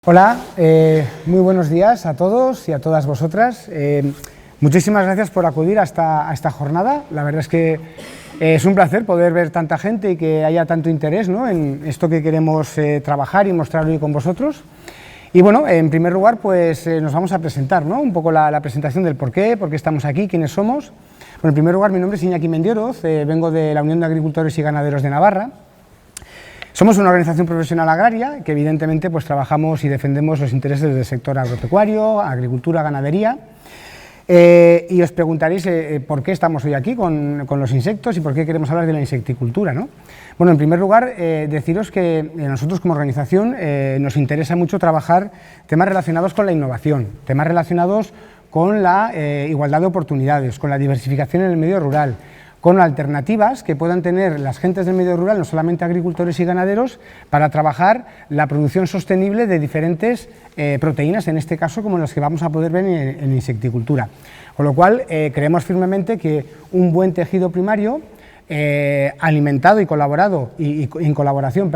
Hola, muy buenos días a todos y a todas vosotras. Muchísimas gracias por acudir a esta jornada. La verdad es que es un placer poder ver tanta gente y que haya tanto interés, ¿no?, en esto que queremos trabajar y mostrar hoy con vosotros. Y bueno, en primer lugar, pues nos vamos a presentar, ¿no?, un poco la presentación del por qué estamos aquí, quiénes somos. Bueno, en primer lugar, mi nombre es Iñaki Mendioroz, vengo de la Unión de Agricultores y Ganaderos de Navarra. Somos una organización profesional agraria que evidentemente pues trabajamos y defendemos los intereses del sector agropecuario, agricultura, ganadería. Y os preguntaréis por qué estamos hoy aquí con los insectos y por qué queremos hablar de la insecticultura, ¿no? Bueno, en primer lugar, deciros que nosotros como organización nos interesa mucho trabajar temas relacionados con la innovación, temas relacionados con la igualdad de oportunidades, con la diversificación en el medio rural, con alternativas que puedan tener las gentes del medio rural, no solamente agricultores y ganaderos, para trabajar la producción sostenible de diferentes proteínas, en este caso como las que vamos a poder ver en insecticultura. Con lo cual, creemos firmemente que un buen tejido primario, alimentado y colaborado, y en colaboración,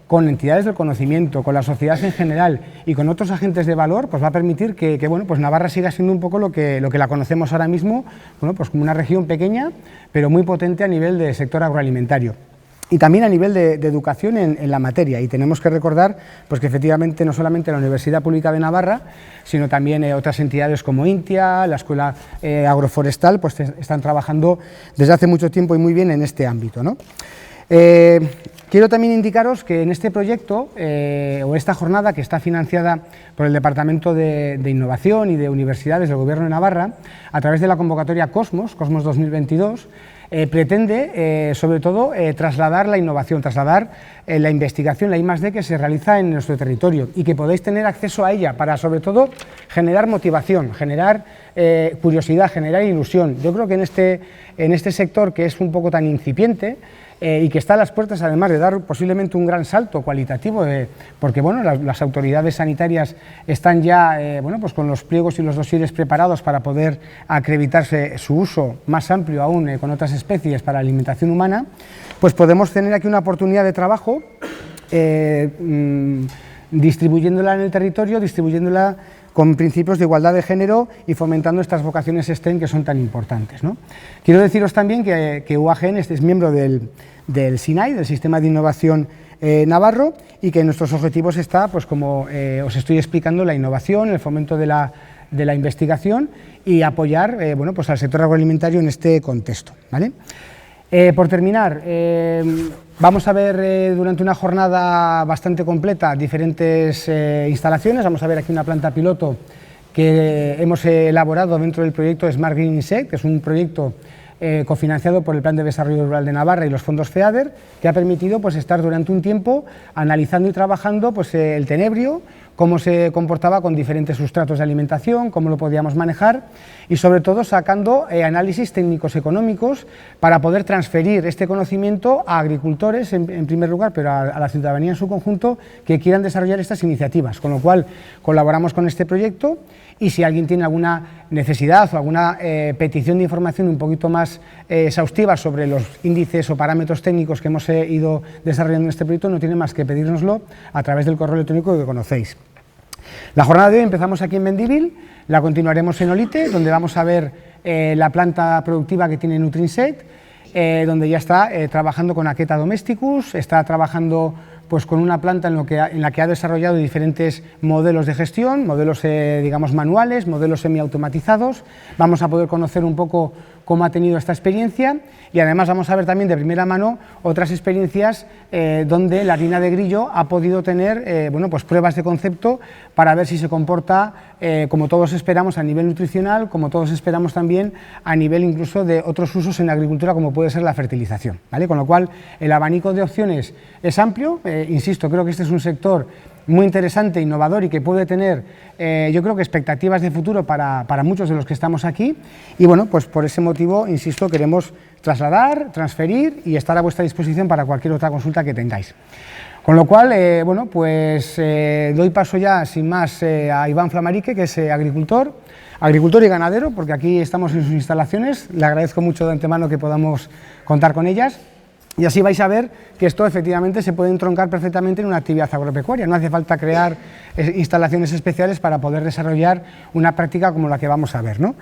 con entidades del conocimiento, con la sociedad en general y con otros agentes de valor, pues va a permitir que bueno, pues Navarra siga siendo un poco lo que la conocemos ahora mismo, bueno, pues como una región pequeña, pero muy potente a nivel de sector agroalimentario. Y también a nivel de educación en la materia, y tenemos que recordar pues, que efectivamente no solamente la Universidad Pública de Navarra, sino también otras entidades como INTIA, la Escuela Agroforestal, pues están trabajando desde hace mucho tiempo y muy bien en este ámbito, ¿no? Quiero también indicaros que en este proyecto, o esta jornada que está financiada por el Departamento de Innovación y de Universidades del Gobierno de Navarra, a través de la convocatoria Cosmos 2022, pretende, sobre todo, trasladar la innovación, trasladar la investigación, la I+D que se realiza en nuestro territorio y que podáis tener acceso a ella para, sobre todo, generar motivación, generar curiosidad, generar ilusión. Yo creo que en este sector que es un poco tan incipiente, y que está a las puertas, además de dar posiblemente un gran salto cualitativo, porque bueno, las autoridades sanitarias están ya bueno, pues con los pliegos y los dosieres preparados para poder acreditarse su uso más amplio aún con otras especies para alimentación humana, pues podemos tener aquí una oportunidad de trabajo distribuyéndola en el territorio, distribuyéndola con principios de igualdad de género y fomentando estas vocaciones STEM que son tan importantes, ¿no? Quiero deciros también que UAGN es miembro del SINAI, del Sistema de Innovación Navarro, y que en nuestros objetivos está, pues como os estoy explicando, la innovación, el fomento de la investigación y apoyar bueno, pues al sector agroalimentario en este contexto, ¿vale? Por terminar, vamos a ver durante una jornada bastante completa diferentes instalaciones. Vamos a ver aquí una planta piloto que hemos elaborado dentro del proyecto Smart Green Insect, que es un proyecto cofinanciado por el Plan de Desarrollo Rural de Navarra y los fondos FEADER, que ha permitido pues, estar durante un tiempo analizando y trabajando pues, el tenebrio, cómo se comportaba con diferentes sustratos de alimentación, cómo lo podíamos manejar y sobre todo sacando análisis técnicos económicos para poder transferir este conocimiento a agricultores en primer lugar, pero a la ciudadanía en su conjunto que quieran desarrollar estas iniciativas, con lo cual colaboramos con este proyecto y si alguien tiene alguna necesidad o alguna petición de información un poquito más exhaustiva sobre los índices o parámetros técnicos que hemos ido desarrollando en este proyecto, no tiene más que pedírnoslo a través del correo electrónico que conocéis. La jornada de hoy empezamos aquí en Mendívil, la continuaremos en Olite, donde vamos a ver la planta productiva que tiene Nutrinsect, donde ya está trabajando con Aketa domesticus, está trabajando pues con una planta en la que ha desarrollado diferentes modelos de gestión, modelos digamos manuales, modelos semiautomatizados. Vamos a poder conocer un poco cómo ha tenido esta experiencia y además vamos a ver también de primera mano otras experiencias donde la harina de grillo ha podido tener bueno, pues pruebas de concepto para ver si se comporta como todos esperamos a nivel nutricional, como todos esperamos también a nivel incluso de otros usos en la agricultura como puede ser la fertilización, ¿vale? Con lo cual el abanico de opciones es amplio, insisto, creo que este es un sector muy interesante, innovador y que puede tener, yo creo que expectativas de futuro para muchos de los que estamos aquí y bueno, pues por ese motivo, insisto, queremos trasladar, transferir y estar a vuestra disposición para cualquier otra consulta que tengáis. Con lo cual, bueno, pues doy paso ya, sin más, a Iván Flamarique, que es agricultor y ganadero, porque aquí estamos en sus instalaciones, le agradezco mucho de antemano que podamos contar con ellas. Y así vais a ver que esto efectivamente se puede entroncar perfectamente en una actividad agropecuaria. No hace falta crear instalaciones especiales para poder desarrollar una práctica como la que vamos a ver, ¿no?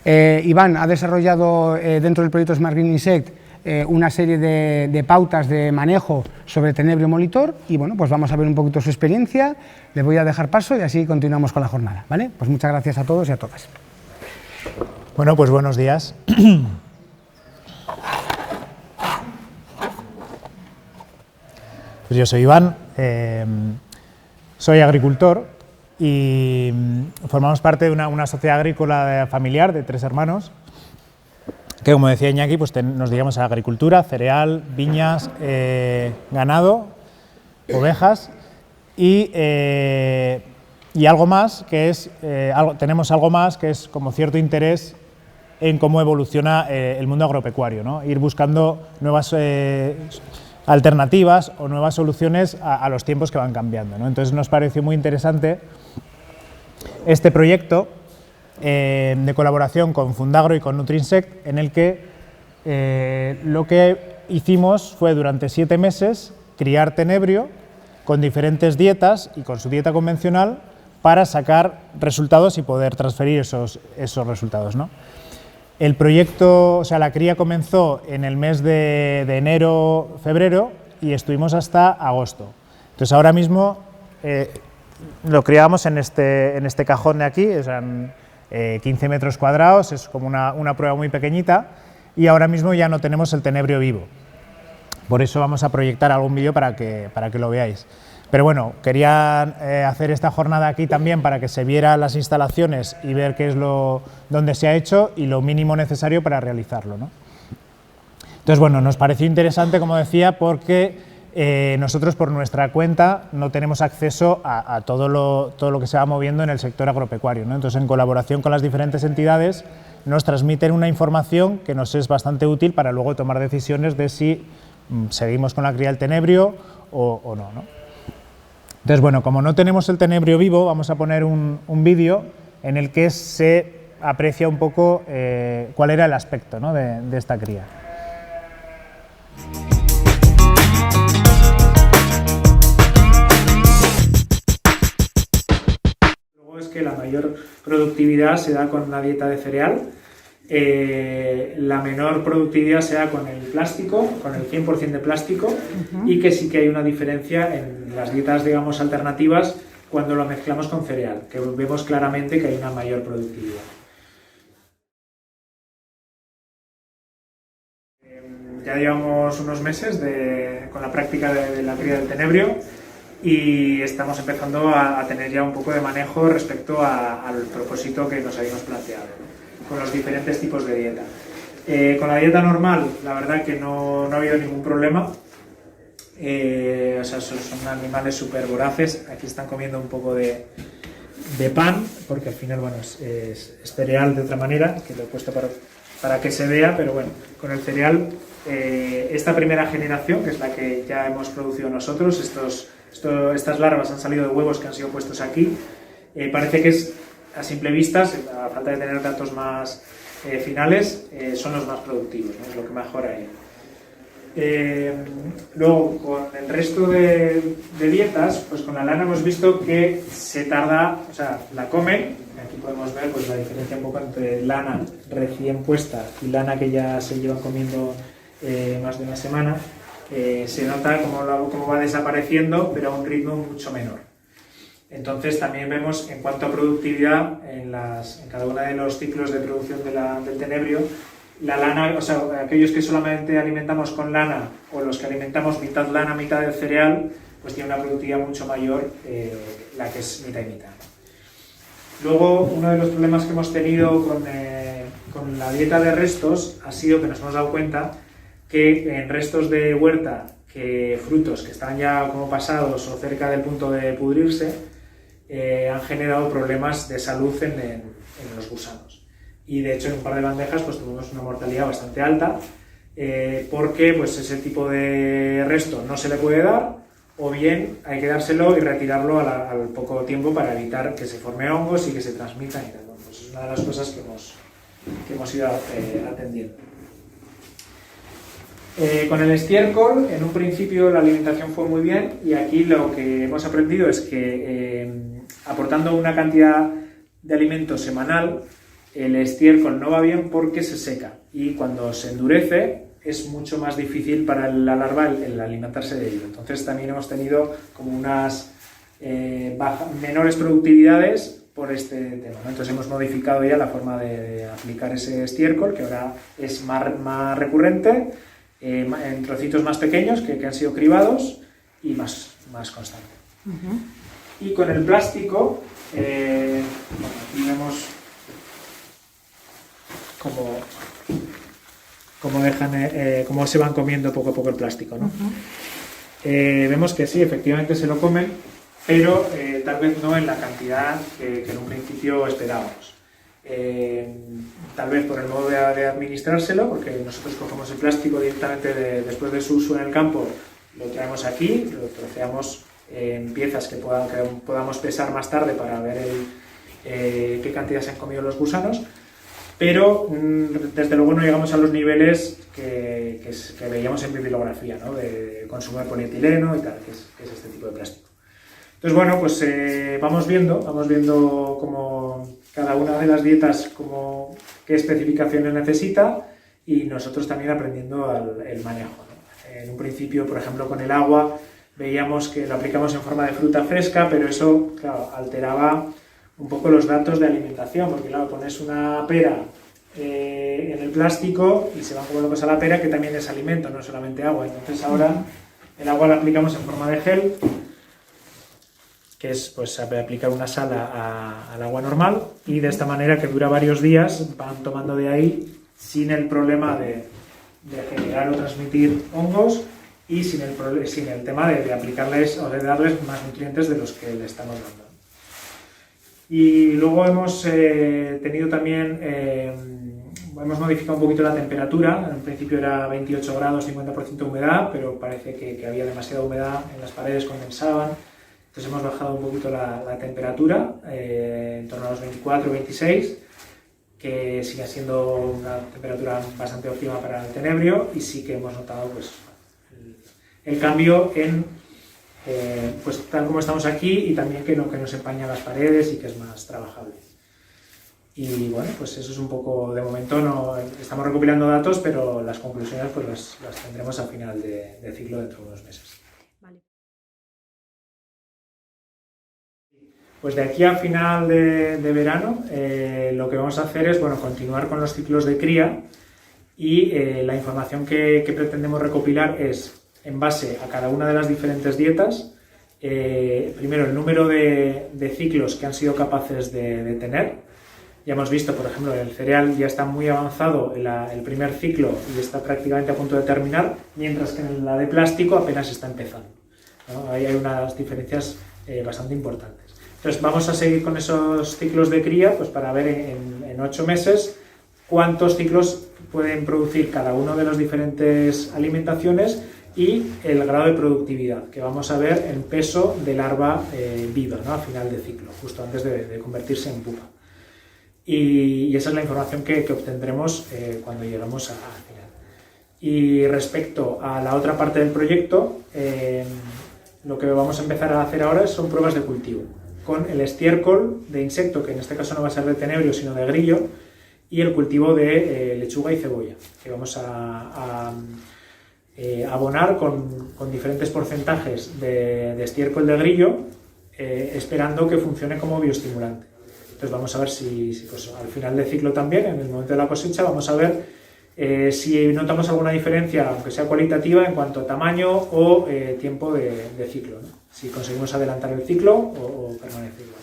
Iván ha desarrollado dentro del proyecto Smart Green Insect una serie de pautas de manejo sobre tenebrio molitor y bueno, pues vamos a ver un poquito su experiencia. Le voy a dejar paso y así continuamos con la jornada, ¿vale? Pues muchas gracias a todos y a todas. Bueno, pues buenos días. Pues yo soy Iván, soy agricultor y formamos parte de una sociedad agrícola familiar de 3 hermanos, que como decía Iñaki, pues nos dedicamos a agricultura, cereal, viñas, ganado, ovejas y algo más que es, tenemos algo más que es como cierto interés en cómo evoluciona el mundo agropecuario, ¿no? Ir buscando nuevas alternativas o nuevas soluciones a los tiempos que van cambiando, ¿no? Entonces nos pareció muy interesante este proyecto de colaboración con Fundagro y con Nutrinsect, en el que lo que hicimos fue durante 7 meses criar tenebrio con diferentes dietas y con su dieta convencional para sacar resultados y poder transferir esos resultados, ¿no? El proyecto, o sea, la cría comenzó en el mes de enero, febrero y estuvimos hasta agosto. Entonces ahora mismo lo criábamos en este cajón de aquí, eran 15 metros cuadrados, es como una prueba muy pequeñita y ahora mismo ya no tenemos el tenebrio vivo. Por eso vamos a proyectar algún vídeo para que lo veáis. Pero bueno, quería hacer esta jornada aquí también para que se vieran las instalaciones y ver qué es dónde se ha hecho y lo mínimo necesario para realizarlo, ¿no? Entonces, bueno, nos pareció interesante, como decía, porque nosotros por nuestra cuenta no tenemos acceso a todo lo que se va moviendo en el sector agropecuario, ¿no? Entonces, en colaboración con las diferentes entidades, nos transmiten una información que nos es bastante útil para luego tomar decisiones de si seguimos con la cría del tenebrio o no, ¿no? Entonces, bueno, como no tenemos el tenebrio vivo, vamos a poner un vídeo en el que se aprecia un poco cuál era el aspecto, ¿no?, de esta cría. Luego es que la mayor productividad se da con una dieta de cereal, la menor productividad se da con el plástico, con el 100% de plástico, y que sí que hay una diferencia en las dietas, digamos, alternativas cuando lo mezclamos con cereal, que vemos claramente que hay una mayor productividad. Ya llevamos unos meses con la práctica de la cría del tenebrio y estamos empezando a tener ya un poco de manejo respecto al propósito que nos habíamos planteado con los diferentes tipos de dieta. Con la dieta normal, la verdad que no ha habido ningún problema. O sea, son animales súper voraces. Aquí están comiendo un poco de pan, porque al final, bueno, es cereal de otra manera, que lo he puesto para que se vea, pero bueno, con el cereal, esta primera generación, que es la que ya hemos producido nosotros, estas larvas han salido de huevos que han sido puestos aquí, parece que es, a simple vista, a falta de tener datos más finales, son los más productivos, ¿no? Es lo que mejor hay. Luego, con el resto de dietas, pues con la lana hemos visto que se tarda, o sea, la comen, aquí podemos ver pues la diferencia un poco entre lana recién puesta y lana que ya se llevan comiendo más de una semana. Se nota cómo va desapareciendo, pero a un ritmo mucho menor. Entonces también vemos en cuanto a productividad en cada uno de los ciclos de producción del tenebrio, la lana, o sea, aquellos que solamente alimentamos con lana o los que alimentamos mitad lana, mitad del cereal, pues tiene una productividad mucho mayor la que es mitad y mitad. Luego, uno de los problemas que hemos tenido con la dieta de restos ha sido que nos hemos dado cuenta que en restos de huerta, frutos que están ya como pasados o cerca del punto de pudrirse, han generado problemas de salud en los gusanos. Y de hecho en un par de bandejas pues tuvimos una mortalidad bastante alta porque pues ese tipo de resto no se le puede dar, o bien hay que dárselo y retirarlo al poco tiempo para evitar que se formen hongos y que se transmitan y tal. Bueno, pues es una de las cosas que hemos ido atendiendo. Con el estiércol, en un principio la alimentación fue muy bien y aquí lo que hemos aprendido es que aportando una cantidad de alimento semanal, el estiércol no va bien porque se seca y cuando se endurece es mucho más difícil para la larva el alimentarse de ello. Entonces también hemos tenido como unas menores productividades por este tema, ¿no? Entonces hemos modificado ya la forma de aplicar ese estiércol, que ahora es más recurrente, en trocitos más pequeños que han sido cribados y más constante. Y con el plástico, aquí vemos cómo se van comiendo poco a poco el plástico, ¿no? Vemos que sí, efectivamente se lo comen, pero tal vez no en la cantidad que en un principio esperábamos. Tal vez por el modo de administrárselo, porque nosotros cogemos el plástico directamente después de su uso en el campo, lo traemos aquí, lo troceamos en piezas que podamos pesar más tarde para ver qué cantidad se han comido los gusanos, pero desde luego no llegamos a los niveles que veíamos en bibliografía, ¿no? De consumo de polietileno y tal, que es este tipo de plástico. Entonces, bueno, pues vamos viendo cómo cada una de las dietas qué especificaciones necesita y nosotros también aprendiendo el manejo, ¿no? En un principio, por ejemplo, con el agua veíamos que lo aplicamos en forma de fruta fresca, pero eso, claro, alteraba un poco los datos de alimentación, porque claro, pones una pera en el plástico y se va comiendo pues a la pera, que también es alimento, no solamente agua. Entonces ahora el agua la aplicamos en forma de gel, que es pues aplicar una sal al agua normal, y de esta manera, que dura varios días, van tomando de ahí sin el problema de generar o transmitir hongos y sin el tema de aplicarles o de darles más nutrientes de los que le estamos dando. Y luego hemos tenido también, hemos modificado un poquito la temperatura. En principio era 28 grados, 50% de humedad, pero parece que había demasiada humedad en las paredes, condensaban. Entonces hemos bajado un poquito la temperatura, en torno a los 24 26, que sigue siendo una temperatura bastante óptima para el tenebrio, y sí que hemos notado pues, el cambio en pues tal como estamos aquí, y también que nos empaña las paredes y que es más trabajable. Y bueno, pues eso es un poco, de momento no estamos recopilando datos, pero las conclusiones pues las tendremos al final de ciclo dentro de unos meses. Pues de aquí a final de verano lo que vamos a hacer es continuar con los ciclos de cría, y la información que pretendemos recopilar es, en base a cada una de las diferentes dietas, primero el número de ciclos que han sido capaces de tener. Ya hemos visto, por ejemplo, el cereal ya está muy avanzado el primer ciclo y está prácticamente a punto de terminar, mientras que en la de plástico apenas está empezando, ¿no? Ahí hay unas diferencias bastante importantes. Entonces vamos a seguir con esos ciclos de cría pues para ver en 8 meses cuántos ciclos pueden producir cada uno de las diferentes alimentaciones y el grado de productividad que vamos a ver en peso de larva viva, ¿no? A final de ciclo, justo antes de convertirse en pupa. Y esa es la información que obtendremos cuando lleguemos al final. Y respecto a la otra parte del proyecto, lo que vamos a empezar a hacer ahora son pruebas de cultivo con el estiércol de insecto, que en este caso no va a ser de tenebrio sino de grillo, y el cultivo de lechuga y cebolla, que vamos a abonar con diferentes porcentajes de estiércol de grillo, esperando que funcione como bioestimulante. Entonces vamos a ver si pues, al final del ciclo también, en el momento de la cosecha, vamos a ver si notamos alguna diferencia, aunque sea cualitativa, en cuanto a tamaño o tiempo de ciclo, ¿no? Si conseguimos adelantar el ciclo o permanece igual.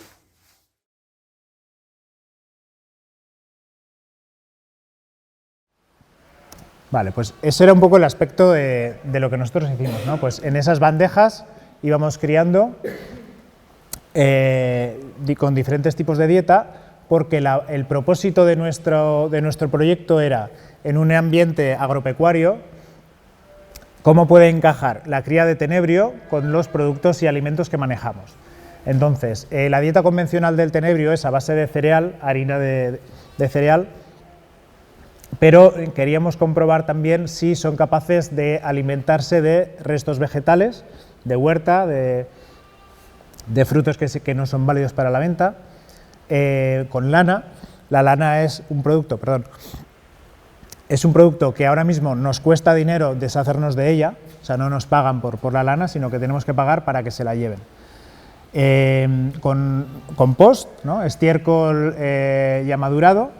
Vale, pues ese era un poco el aspecto de lo que nosotros hicimos, ¿no? Pues en esas bandejas íbamos criando con diferentes tipos de dieta, porque el propósito de nuestro proyecto era, en un ambiente agropecuario, cómo puede encajar la cría de tenebrio con los productos y alimentos que manejamos. Entonces, la dieta convencional del tenebrio es a base de cereal, harina de cereal, pero queríamos comprobar también si son capaces de alimentarse de restos vegetales, de huerta, de frutos que no son válidos para la venta, con lana. La lana es un producto, es un producto que ahora mismo nos cuesta dinero deshacernos de ella, o sea, no nos pagan por la lana, sino que tenemos que pagar para que se la lleven. Con compost, ¿no? Estiércol ya madurado.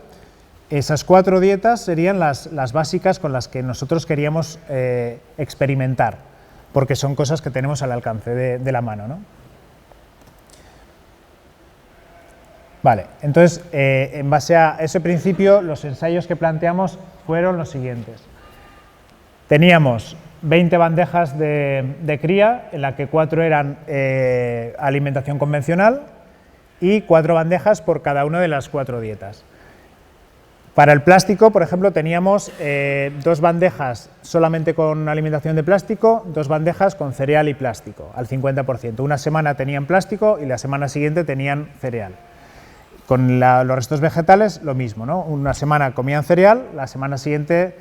Esas 4 dietas serían las básicas con las que nosotros queríamos experimentar, porque son cosas que tenemos al alcance de la mano, ¿no? Vale, entonces, en base a ese principio, los ensayos que planteamos fueron los siguientes. Teníamos 20 bandejas de cría, en las que 4 eran alimentación convencional y 4 bandejas por cada una de las 4 dietas. Para el plástico, por ejemplo, teníamos 2 bandejas solamente con alimentación de plástico, 2 bandejas con cereal y plástico, al 50%. Una semana tenían plástico y la semana siguiente tenían cereal. Con los restos vegetales, lo mismo, ¿no? Una semana comían cereal, la semana siguiente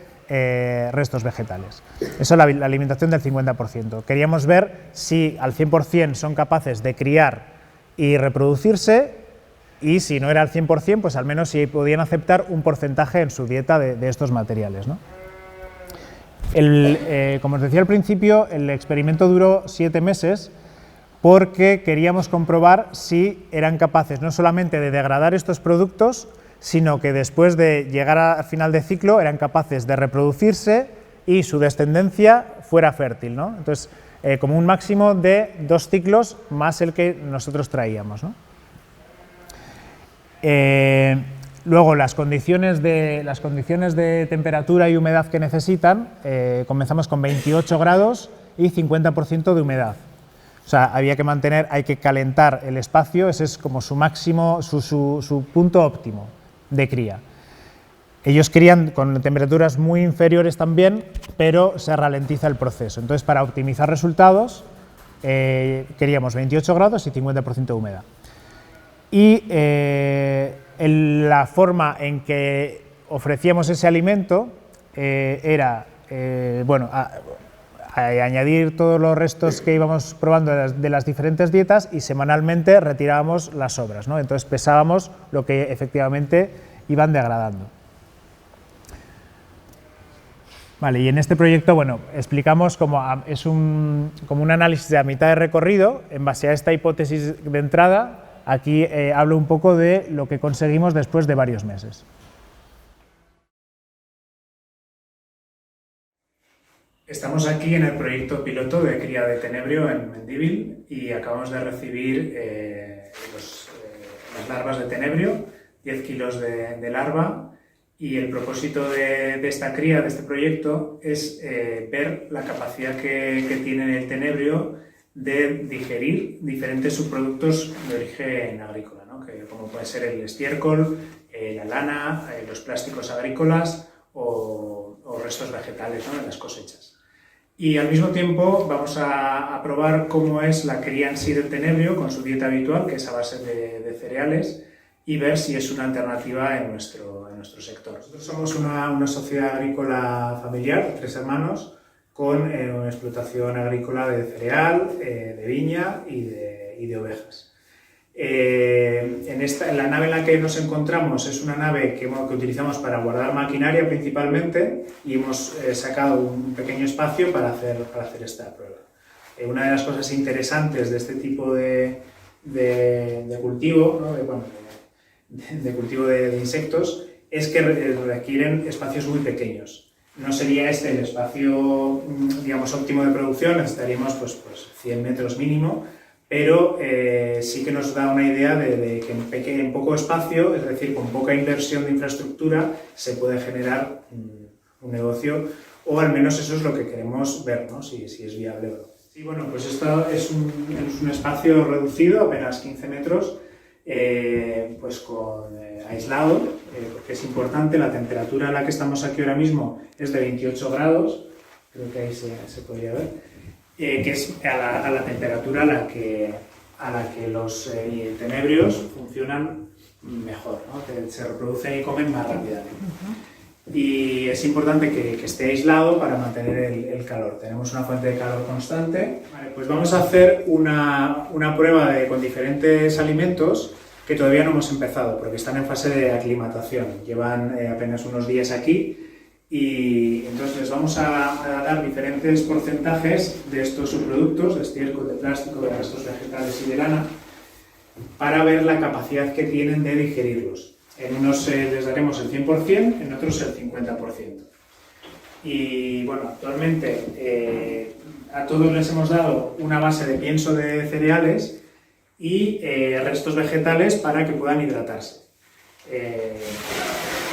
restos vegetales. Eso es la alimentación del 50%. Queríamos ver si al 100% son capaces de criar y reproducirse, y si no era al 100%, pues al menos si podían aceptar un porcentaje en su dieta de estos materiales, ¿no? Como os decía al principio, el experimento duró 7 meses porque queríamos comprobar si eran capaces no solamente de degradar estos productos, sino que después de llegar al final de ciclo eran capaces de reproducirse y su descendencia fuera fértil, ¿no? Entonces, como un máximo de 2 ciclos más el que nosotros traíamos, ¿no? Luego, las condiciones de temperatura y humedad que necesitan, comenzamos con 28 grados y 50% de humedad. O sea, hay que calentar el espacio, ese es como su máximo, su punto óptimo de cría. Ellos crían con temperaturas muy inferiores también, pero se ralentiza el proceso. Entonces, para optimizar resultados, queríamos 28 grados y 50% de humedad. Y la forma en que ofrecíamos ese alimento era, añadir todos los restos que íbamos probando de las diferentes dietas y semanalmente retirábamos las sobras, ¿no? Entonces pesábamos lo que efectivamente iban degradando. Vale, y en este proyecto, bueno, explicamos cómo es como un análisis de a mitad de recorrido. En base a esta hipótesis de entrada, aquí hablo un poco de lo que conseguimos después de varios meses. Estamos aquí en el proyecto piloto de cría de tenebrio en Mendívil y acabamos de recibir las larvas de tenebrio, 10 kilos de larva, y el propósito de esta cría, de este proyecto, es ver la capacidad que tiene el tenebrio de digerir diferentes subproductos de origen agrícola, ¿no? Como puede ser el estiércol, la lana, los plásticos agrícolas o restos vegetales, ¿no? En las cosechas. Y al mismo tiempo vamos a probar cómo es la cría en sí del tenebrio con su dieta habitual, que es a base de cereales, y ver si es una alternativa en nuestro sector. Nosotros somos una sociedad agrícola familiar, 3 hermanos, con una explotación agrícola de cereal, de viña y de ovejas. En la nave en la que nos encontramos es una nave que utilizamos para guardar maquinaria principalmente, y hemos sacado un pequeño espacio para hacer esta prueba. Una de las cosas interesantes de este tipo de cultivo, ¿no? de cultivo de insectos, es que requieren espacios muy pequeños. No sería este el espacio, digamos, óptimo de producción, necesitaríamos pues 100 metros mínimo, pero sí que nos da una idea de que en poco espacio, es decir, con poca inversión de infraestructura, se puede generar un negocio, o al menos eso es lo que queremos ver, ¿no? Si es viable o no. Sí, bueno, pues esto es un espacio reducido, apenas 15 metros, pues aislado, porque es importante. La temperatura a la que estamos aquí ahora mismo es de 28 grados, creo que ahí se podría ver, que es a la temperatura a la que los tenebrios funcionan mejor, ¿no? Que se reproducen y comen más rápidamente. y es importante que esté aislado para mantener el calor. Tenemos una fuente de calor constante. Vale, pues vamos a hacer una prueba con diferentes alimentos que todavía no hemos empezado, porque están en fase de aclimatación. Llevan apenas unos días aquí y entonces les vamos a dar diferentes porcentajes de estos subproductos, de estiércol, de plástico, de restos vegetales y de lana, para ver la capacidad que tienen de digerirlos. En unos les daremos el 100%, en otros el 50%. Y bueno, actualmente a todos les hemos dado una base de pienso de cereales y restos vegetales para que puedan hidratarse.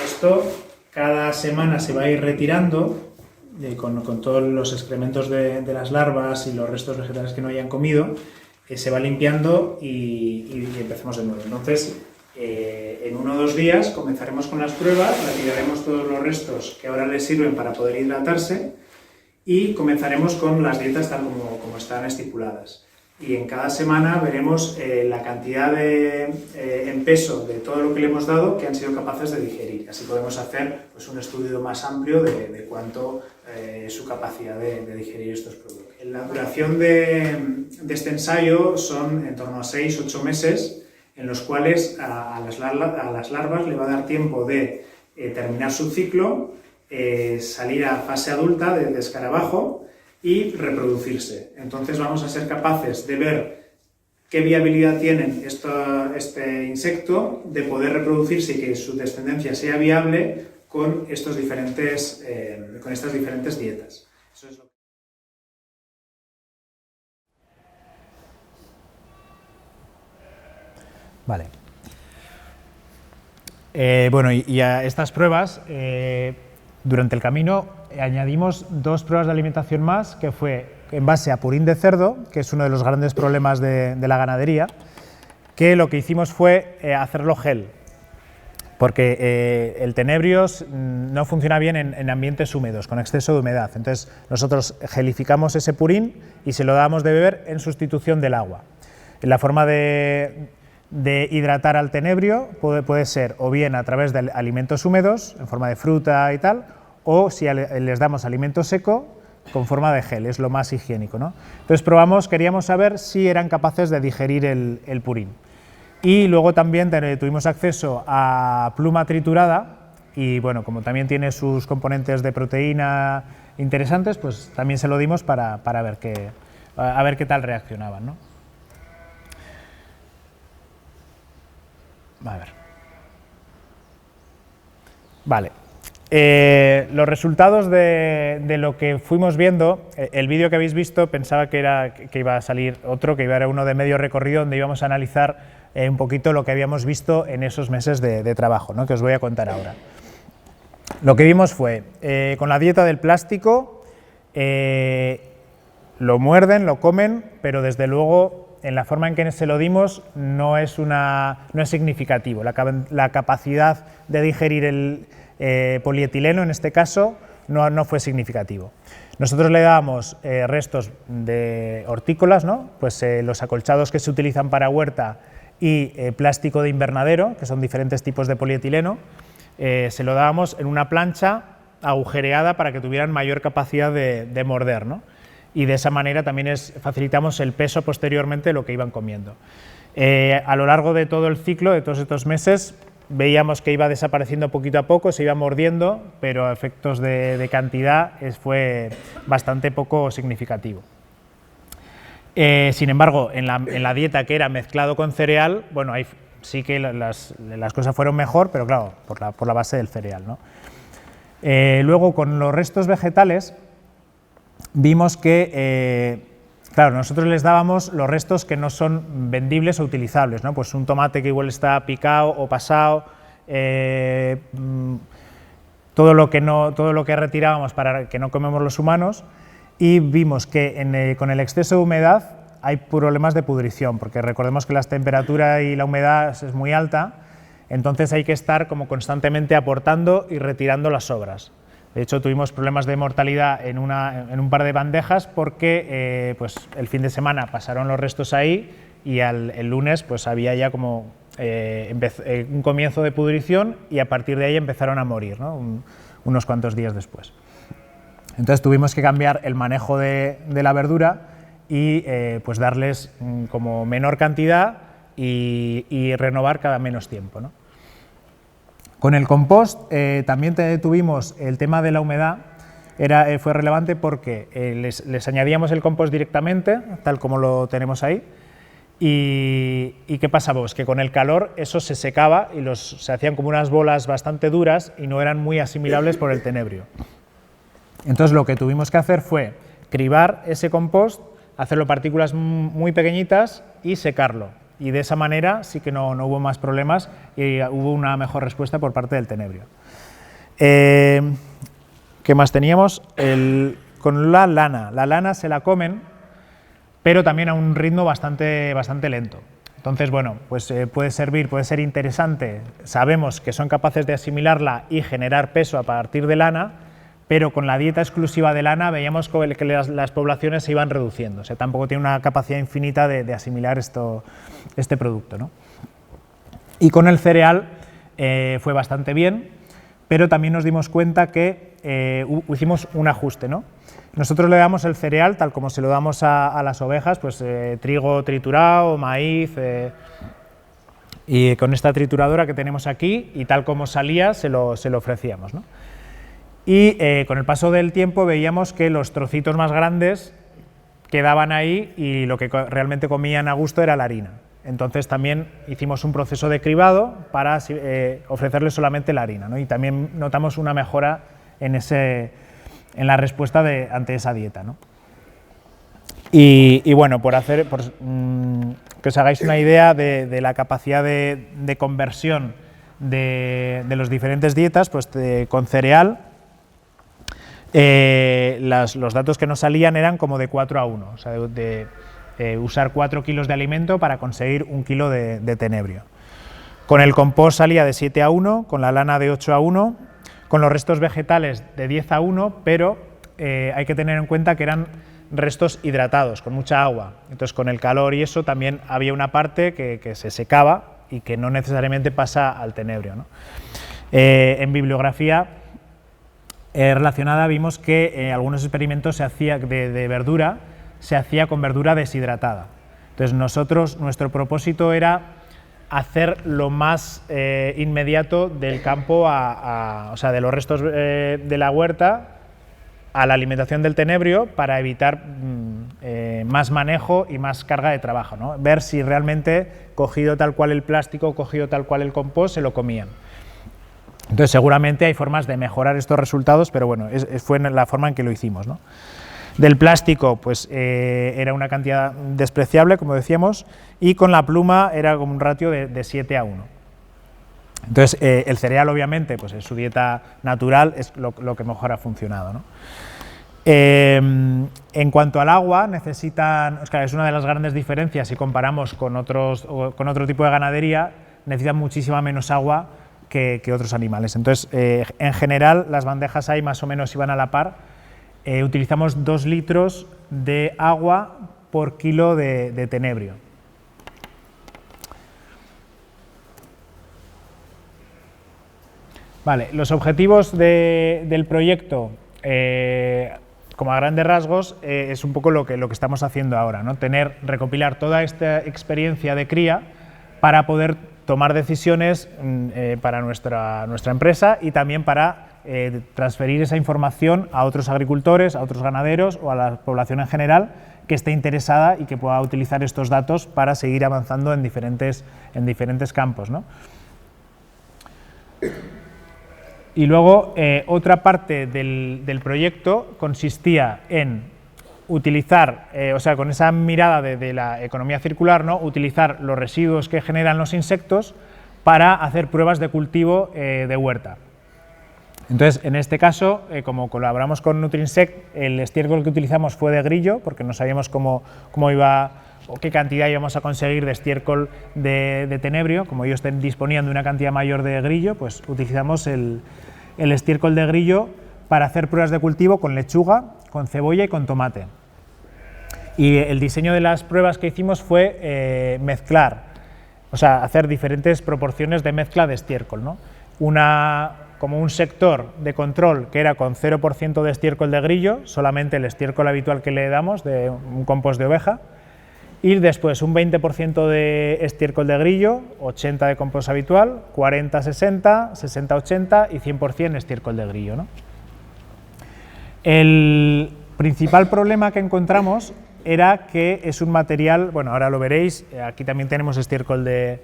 Esto cada semana se va a ir retirando con todos los excrementos de las larvas y los restos vegetales que no hayan comido, se va limpiando y empezamos de nuevo. Entonces, en 1 o 2 días comenzaremos con las pruebas, retiraremos todos los restos que ahora les sirven para poder hidratarse y comenzaremos con las dietas tal como están estipuladas. Y en cada semana veremos la cantidad en peso de todo lo que le hemos dado que han sido capaces de digerir. Así podemos hacer pues, un estudio más amplio de cuánto es su capacidad de digerir estos productos. La duración de este ensayo son en torno a 6-8 meses, en los cuales a las larvas le va a dar tiempo de terminar su ciclo, salir a fase adulta de escarabajo y reproducirse. Entonces vamos a ser capaces de ver qué viabilidad tienen este insecto de poder reproducirse y que su descendencia sea viable con estas diferentes dietas. Eso es lo que... Vale. Bueno, y a estas pruebas, durante el camino añadimos 2 pruebas de alimentación más, que fue en base a purín de cerdo, que es uno de los grandes problemas de la ganadería, que lo que hicimos fue hacerlo gel, porque el tenebrios no funciona bien en ambientes húmedos, con exceso de humedad. Entonces nosotros gelificamos ese purín y se lo damos de beber en sustitución del agua. La forma de hidratar al tenebrio puede ser o bien a través de alimentos húmedos, en forma de fruta y tal, o si les damos alimento seco, con forma de gel, es lo más higiénico, ¿no? Entonces queríamos saber si eran capaces de digerir el purín. Y luego también tuvimos acceso a pluma triturada y bueno, como también tiene sus componentes de proteína interesantes, pues también se lo dimos para ver qué tal reaccionaban, ¿no? A ver. Vale. Los resultados de lo que fuimos viendo, el vídeo que habéis visto pensaba que iba a salir otro, que iba a ser uno de medio recorrido, donde íbamos a analizar un poquito lo que habíamos visto en esos meses de trabajo, ¿no? Que os voy a contar ahora. Lo que vimos fue, con la dieta del plástico, lo muerden, lo comen, pero desde luego en la forma en que se lo dimos no es significativo. La capacidad de digerir el polietileno, en este caso, no fue significativo. Nosotros le dábamos restos de hortícolas, ¿no? Pues los acolchados que se utilizan para huerta y plástico de invernadero, que son diferentes tipos de polietileno, se lo dábamos en una plancha agujereada para que tuvieran mayor capacidad de morder, ¿no? Y de esa manera también facilitamos el peso posteriormente de lo que iban comiendo. A lo largo de todo el ciclo, de todos estos meses, veíamos que iba desapareciendo poquito a poco, se iba mordiendo, pero a efectos de cantidad fue bastante poco significativo. Sin embargo, en la dieta que era mezclado con cereal, bueno, ahí sí que las cosas fueron mejor, pero claro, por la base del cereal, ¿no? Luego, con los restos vegetales, vimos que, claro, nosotros les dábamos los restos que no son vendibles o utilizables, ¿no? Pues un tomate que igual está picado o pasado, todo lo que retirábamos para que no comemos los humanos, y vimos que con el exceso de humedad hay problemas de pudrición, porque recordemos que la temperatura y la humedad es muy alta, entonces hay que estar como constantemente aportando y retirando las sobras. De hecho, tuvimos problemas de mortalidad en un par de bandejas porque pues, el fin de semana pasaron los restos ahí y el lunes pues, había ya como un comienzo de pudrición y a partir de ahí empezaron a morir, ¿no? unos cuantos días después. Entonces tuvimos que cambiar el manejo de la verdura y pues darles como menor cantidad y renovar cada menos tiempo, ¿no? Con el compost también tuvimos el tema de la humedad. Fue relevante porque les añadíamos el compost directamente, tal como lo tenemos ahí, y ¿qué pasaba? Pues que con el calor eso se secaba y se hacían como unas bolas bastante duras y no eran muy asimilables por el tenebrio. Entonces lo que tuvimos que hacer fue cribar ese compost, hacerlo partículas muy pequeñitas y secarlo. Y de esa manera sí que no hubo más problemas y hubo una mejor respuesta por parte del tenebrio. ¿Qué más teníamos? Con la lana. La lana se la comen, pero también a un ritmo bastante lento. Entonces, bueno, pues puede ser interesante. Sabemos que son capaces de asimilarla y generar peso a partir de lana, pero con la dieta exclusiva de lana veíamos que las poblaciones se iban reduciendo. O sea, tampoco tiene una capacidad infinita de asimilar este producto, ¿no? Y con el cereal fue bastante bien, pero también nos dimos cuenta que hicimos un ajuste, ¿no? Nosotros le damos el cereal tal como se lo damos a las ovejas, pues trigo triturado, maíz, y con esta trituradora que tenemos aquí, y tal como salía se lo ofrecíamos, ¿no? Y con el paso del tiempo veíamos que los trocitos más grandes quedaban ahí y lo que realmente comían a gusto era la harina. Entonces también hicimos un proceso de cribado para ofrecerles solamente la harina, ¿no? Y también notamos una mejora en la respuesta ante esa dieta, ¿no? Y bueno, que os hagáis una idea de la capacidad de conversión de las diferentes dietas, pues con cereal los datos que nos salían eran como de 4 a 1, o sea, usar 4 kilos de alimento para conseguir 1 kilo de tenebrio. Con el compost salía de 7 a 1, con la lana de 8 a 1, con los restos vegetales de 10 a 1, pero hay que tener en cuenta que eran restos hidratados, con mucha agua. Entonces, con el calor y eso también había una parte que se secaba y que no necesariamente pasa al tenebrio, ¿no? En bibliografía relacionada vimos que algunos experimentos se hacía de verdura, se hacía con verdura deshidratada. Entonces nuestro propósito era hacer lo más inmediato del campo, o sea, de los restos de la huerta a la alimentación del tenebrio para evitar más manejo y más carga de trabajo, ¿no? Ver si realmente, cogido tal cual el plástico, cogido tal cual el compost, se lo comían. Entonces seguramente hay formas de mejorar estos resultados, pero bueno, fue la forma en que lo hicimos, ¿no? Del plástico, pues era una cantidad despreciable, como decíamos, y con la pluma era como un ratio de 7 a 1. Entonces el cereal, obviamente, pues en su dieta natural es lo que mejor ha funcionado, ¿no? En cuanto al agua, es una de las grandes diferencias si comparamos con otro tipo de ganadería, necesitan muchísima menos agua que otros animales. Entonces, en general, las bandejas ahí más o menos iban a la par. Utilizamos 2 litros de agua por kilo de tenebrio. Vale, los objetivos del proyecto, como a grandes rasgos, es un poco lo que estamos haciendo ahora, ¿no? Recopilar toda esta experiencia de cría para poder tomar decisiones para nuestra empresa y también para transferir esa información a otros agricultores, a otros ganaderos o a la población en general que esté interesada y que pueda utilizar estos datos para seguir avanzando en diferentes campos, ¿no? Y luego otra parte del proyecto consistía en utilizar, o sea, con esa mirada de la economía circular, ¿no? Utilizar los residuos que generan los insectos para hacer pruebas de cultivo de huerta. Entonces, en este caso, como colaboramos con Nutrinsect, el estiércol que utilizamos fue de grillo, porque no sabíamos cómo iba o qué cantidad íbamos a conseguir de estiércol de tenebrio. Como ellos disponían de una cantidad mayor de grillo, pues utilizamos el estiércol de grillo para hacer pruebas de cultivo con lechuga, con cebolla y con tomate. Y el diseño de las pruebas que hicimos fue mezclar, o sea, hacer diferentes proporciones de mezcla de estiércol, ¿no? Una como un sector de control que era con 0% de estiércol de grillo, solamente el estiércol habitual que le damos de un compost de oveja, y después un 20% de estiércol de grillo, 80% de compost habitual, 40-60, 60-80 y 100% estiércol de grillo, ¿no? El principal problema que encontramos era que es un material, bueno, ahora lo veréis, aquí también tenemos estiércol de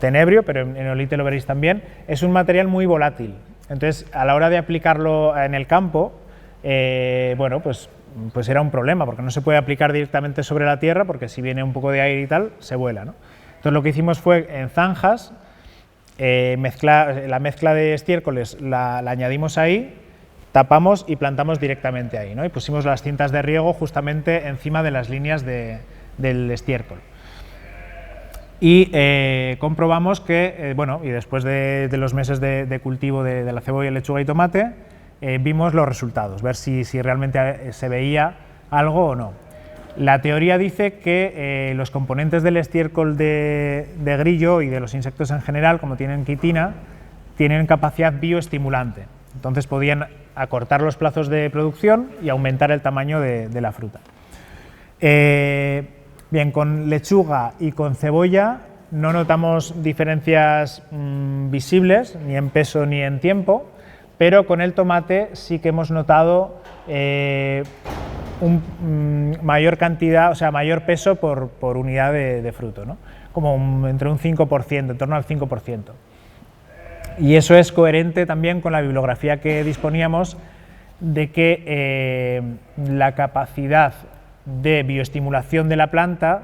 tenebrio, pero en eolite lo veréis también, es un material muy volátil. Entonces, a la hora de aplicarlo en el campo, bueno, pues era un problema, porque no se puede aplicar directamente sobre la tierra, porque si viene un poco de aire y tal, se vuela, ¿no? Entonces, lo que hicimos fue, en zanjas, la mezcla de estiércoles la añadimos ahí, tapamos y plantamos directamente ahí, ¿no? Y pusimos las cintas de riego justamente encima de las líneas del estiércol. Y comprobamos que, bueno, y después de los meses de cultivo de la cebolla, lechuga y tomate, vimos los resultados, ver si realmente se veía algo o no. La teoría dice que los componentes del estiércol de grillo y de los insectos en general, como tienen quitina, tienen capacidad bioestimulante. Entonces podían acortar los plazos de producción y aumentar el tamaño de la fruta. Bien, con lechuga y con cebolla no notamos diferencias visibles, ni en peso ni en tiempo, pero con el tomate sí que hemos notado mayor cantidad, o sea, mayor peso por unidad de fruto, ¿no? Como entre un 5%, en torno al 5%. Y eso es coherente también con la bibliografía que disponíamos de que la capacidad de bioestimulación de la planta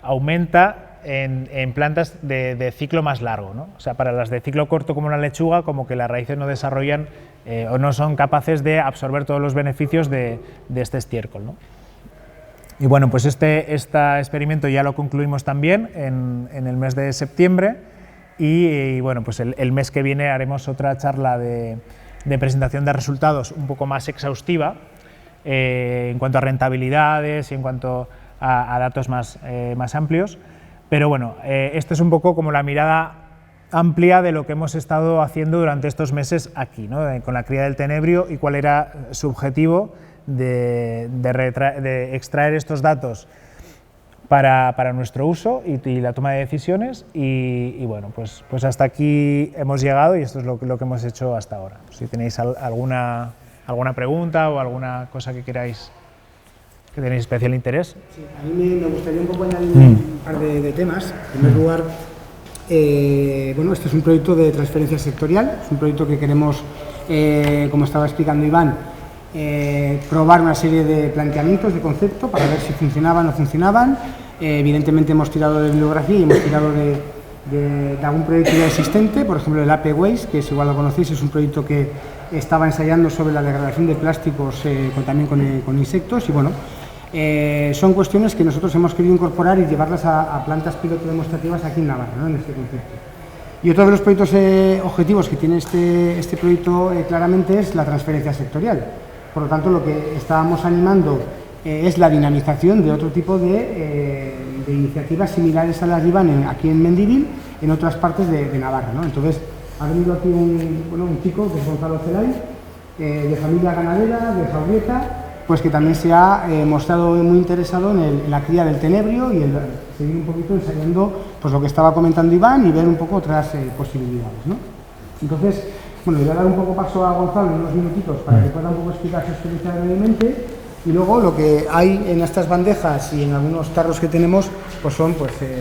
aumenta en plantas de ciclo más largo, ¿no? O sea, para las de ciclo corto como la lechuga, como que las raíces no desarrollan o no son capaces de absorber todos los beneficios de este estiércol, ¿no? Y bueno, pues este experimento ya lo concluimos también en el mes de septiembre y bueno, pues el mes que viene haremos otra charla de presentación de resultados un poco más exhaustiva en cuanto a rentabilidades y en cuanto a datos más amplios. Pero bueno, esta es un poco como la mirada amplia de lo que hemos estado haciendo durante estos meses aquí, ¿no? Con la cría del tenebrio y cuál era su objetivo de extraer estos datos para nuestro uso y la toma de decisiones y bueno, pues hasta aquí hemos llegado y esto es lo que hemos hecho hasta ahora. Si tenéis alguna pregunta o alguna cosa que queráis, que tenéis especial interés. Sí, a mí me gustaría un poco añadir un par de temas. En primer lugar, bueno, este es un proyecto de transferencia sectorial, es un proyecto que queremos, como estaba explicando Iván, probar una serie de planteamientos, de concepto, para ver si funcionaban o no funcionaban. Evidentemente hemos tirado de bibliografía y hemos tirado de algún proyecto ya existente, por ejemplo el AP Waste, que igual lo conocéis, es un proyecto que estaba ensayando sobre la degradación de plásticos también con insectos y bueno, son cuestiones que nosotros hemos querido incorporar y llevarlas a plantas piloto demostrativas aquí en Navarra, ¿no? En este concepto. Y otro de los proyectos objetivos que tiene este proyecto claramente es la transferencia sectorial. Por lo tanto, lo que estábamos animando es la dinamización de otro tipo de iniciativas similares a las de Iván aquí en Mendivil, en otras partes de Navarra, ¿no? Entonces, ha venido aquí un chico, que es Gonzalo Celay, de familia ganadera, de Jaurieta, pues que también se ha mostrado muy interesado en la cría del tenebrio y en seguir un poquito ensayando pues, lo que estaba comentando Iván y ver un poco otras posibilidades, ¿no? Entonces, bueno, le voy a dar un poco paso a Gonzalo en unos minutitos para que pueda un poco explicar su experiencia brevemente y luego lo que hay en estas bandejas y en algunos tarros que tenemos pues son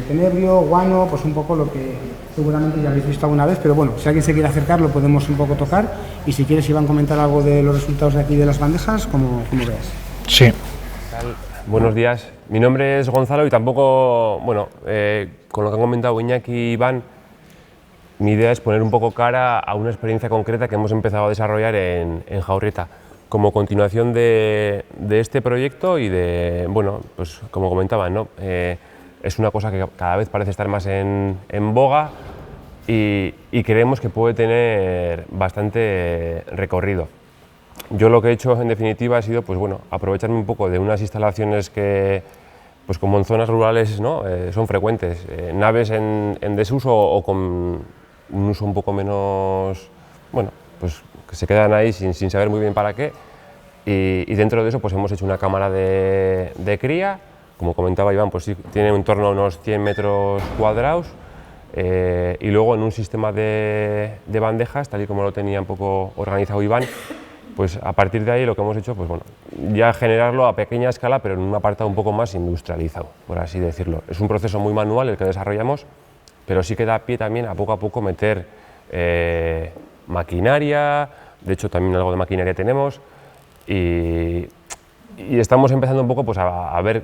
tenebrio, guano, pues un poco lo que seguramente ya habéis visto alguna vez, pero bueno, si alguien se quiere acercar lo podemos un poco tocar y si quieres Iván comentar algo de los resultados de aquí de las bandejas, como veas. Sí. Buenos días, mi nombre es Gonzalo y tampoco, bueno, con lo que han comentado Iñaki y Iván, mi idea es poner un poco cara a una experiencia concreta que hemos empezado a desarrollar en Jaurrieta, como continuación de este proyecto y de, bueno, pues como comentaban, ¿no? Es una cosa que cada vez parece estar más en boga y creemos que puede tener bastante recorrido. Yo lo que he hecho en definitiva ha sido, pues bueno, aprovecharme un poco de unas instalaciones que, pues como en zonas rurales, ¿no? Son frecuentes, naves en desuso o con un uso un poco menos, bueno, pues que se quedan ahí sin saber muy bien para qué. Y dentro de eso pues hemos hecho una cámara de cría, como comentaba Iván, pues sí, tiene en torno a unos 100 metros cuadrados, y luego en un sistema de bandejas, tal y como lo tenía un poco organizado Iván, pues a partir de ahí lo que hemos hecho, pues bueno, ya generarlo a pequeña escala, pero en un apartado un poco más industrializado, por así decirlo. Es un proceso muy manual el que desarrollamos, pero sí que da pie también a poco meter maquinaria, de hecho también algo de maquinaria tenemos, y estamos empezando un poco pues, a ver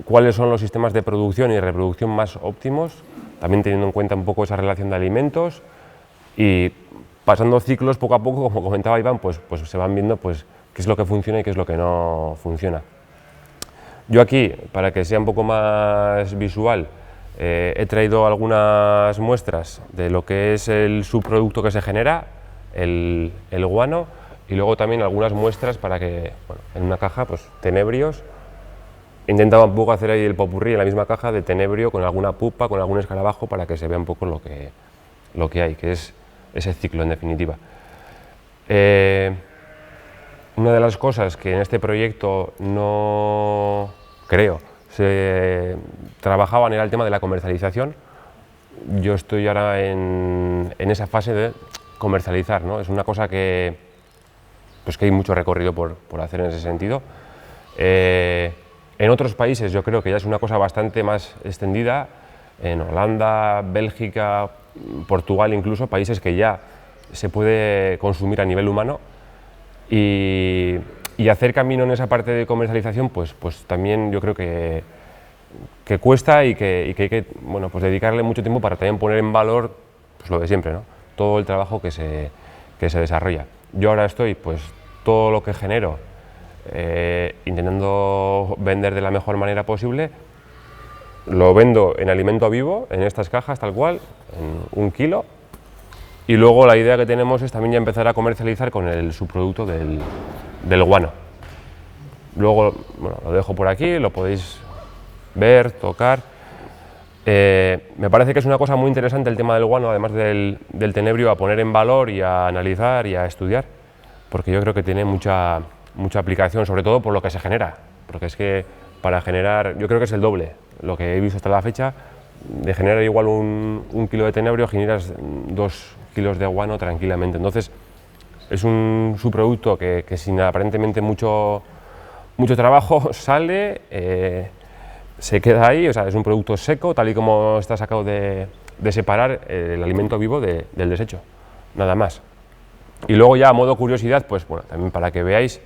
cuáles son los sistemas de producción y reproducción más óptimos, también teniendo en cuenta un poco esa relación de alimentos, y pasando ciclos poco a poco, como comentaba Iván, pues se van viendo pues, qué es lo que funciona y qué es lo que no funciona. Yo aquí, para que sea un poco más visual, he traído algunas muestras de lo que es el subproducto que se genera, el guano, y luego también algunas muestras para que, bueno, en una caja, pues tenebrios. He intentado un poco hacer ahí el popurrí en la misma caja de tenebrio con alguna pupa, con algún escarabajo, para que se vea un poco lo que hay, que es ese ciclo en definitiva. Una de las cosas que en este proyecto no creo se trabajaban era el tema de la comercialización. Yo estoy ahora en esa fase de comercializar, ¿no? Es una cosa que hay mucho recorrido por hacer en ese sentido. En otros países yo creo que ya es una cosa bastante más extendida, en Holanda, Bélgica, Portugal incluso, países que ya se puede consumir a nivel humano, y hacer camino en esa parte de comercialización pues también yo creo que cuesta y que hay que bueno, pues dedicarle mucho tiempo para también poner en valor pues lo de siempre, ¿no? Todo el trabajo que se desarrolla. Yo ahora estoy pues todo lo que genero intentando vender de la mejor manera posible. Lo vendo en alimento vivo, en estas cajas tal cual, en 1 kilo, y luego la idea que tenemos es también ya empezar a comercializar con el subproducto del guano. Luego, bueno, lo dejo por aquí, lo podéis ver, tocar. Me parece que es una cosa muy interesante el tema del guano, además del tenebrio, a poner en valor y a analizar y a estudiar, porque yo creo que tiene mucha aplicación, sobre todo por lo que se genera, porque es que para generar, yo creo que es el doble, lo que he visto hasta la fecha, de generar igual un kilo de tenebrio generas 2 kilos de guano tranquilamente. Entonces es un subproducto que sin aparentemente mucho trabajo sale, se queda ahí, o sea, es un producto seco, tal y como está sacado de separar el alimento vivo del desecho, nada más. Y luego ya a modo curiosidad, pues bueno, también para que veáis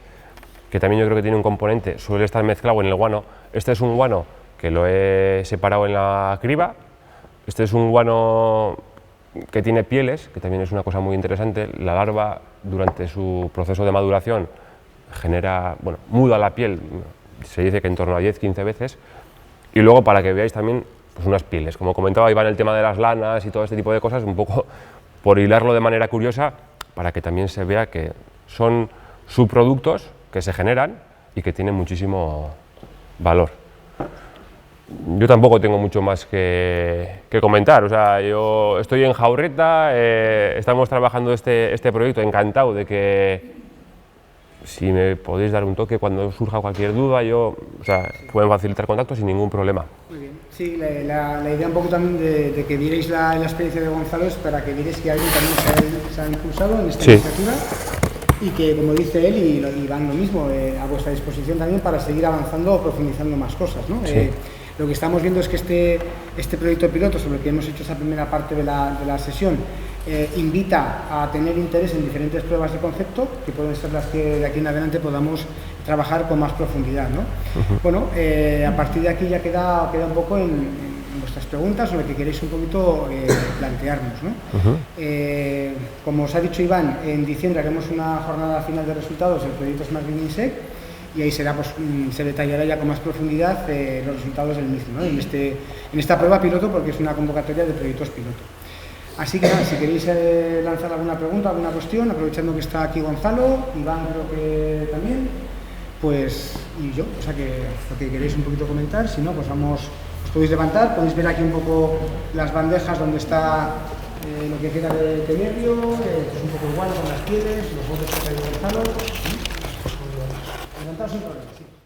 que también yo creo que tiene un componente, suele estar mezclado en el guano. Este es un guano que lo he separado en la criba, este es un guano que tiene pieles, que también es una cosa muy interesante. La larva durante su proceso de maduración genera, bueno, muda la piel, se dice que en torno a 10-15 veces, y luego para que veáis también pues unas pieles, como comentaba Iván, el tema de las lanas y todo este tipo de cosas, un poco por hilarlo de manera curiosa, para que también se vea que son subproductos que se generan y que tienen muchísimo valor. Yo tampoco tengo mucho más que comentar, o sea, yo estoy en Jaurreta, estamos trabajando este proyecto, encantado de que si me podéis dar un toque cuando surja cualquier duda, o sea, pueden facilitar contacto sin ningún problema. Muy bien. Sí, la idea un poco también de que vierais la experiencia de Gonzalo es para que vierais que alguien también se ha impulsado en esta iniciativa, y que, como dice él, y Iván lo mismo, a vuestra disposición también para seguir avanzando o profundizando más cosas, ¿no? Sí. Lo que estamos viendo es que este proyecto piloto, sobre el que hemos hecho esa primera parte de la sesión, invita a tener interés en diferentes pruebas de concepto, que pueden ser las que de aquí en adelante podamos trabajar con más profundidad, ¿no? Bueno, a partir de aquí ya queda un poco en vuestras preguntas o lo que queréis un poquito plantearnos, ¿no? Como os ha dicho Iván, en diciembre haremos una jornada final de resultados del proyecto Smart Green Insect, y ahí será, pues, se detallará ya con más profundidad los resultados del mismo, ¿no? en esta prueba piloto, porque es una convocatoria de proyectos piloto. Así que nada, si queréis lanzar alguna pregunta, alguna cuestión, aprovechando que está aquí Gonzalo, Iván creo que también, pues, y yo, o sea que lo que queréis un poquito comentar, si no, pues vamos, os podéis levantar, podéis ver aquí un poco las bandejas donde está lo que queda de nervio, es un poco igual con las pieles, los botes que ha traído Gonzalo. Levantaos sin problema, sí.